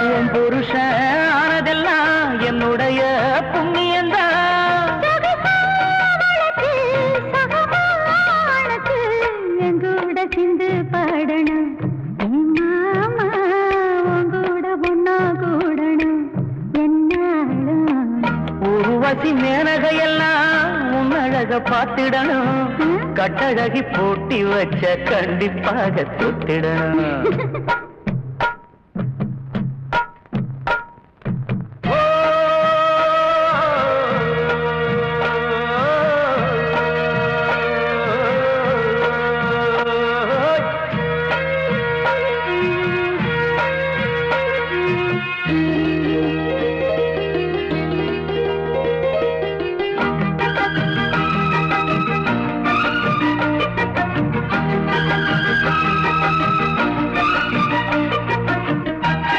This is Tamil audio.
உன் புருஷன் ஆனதெல்லாம் என்னுடைய புண்ணியந்தான். எங்கூட சிந்து பாடணும் மாமா, உங்கூட பொண்ணா கூடணும் என்னாலும். உருவசி மேனகையெல்லாம் உன் அழக பார்த்திடணும். கட்டழகி போட்டி வச்ச கண்டிப்பாக தொட்டிடணும்.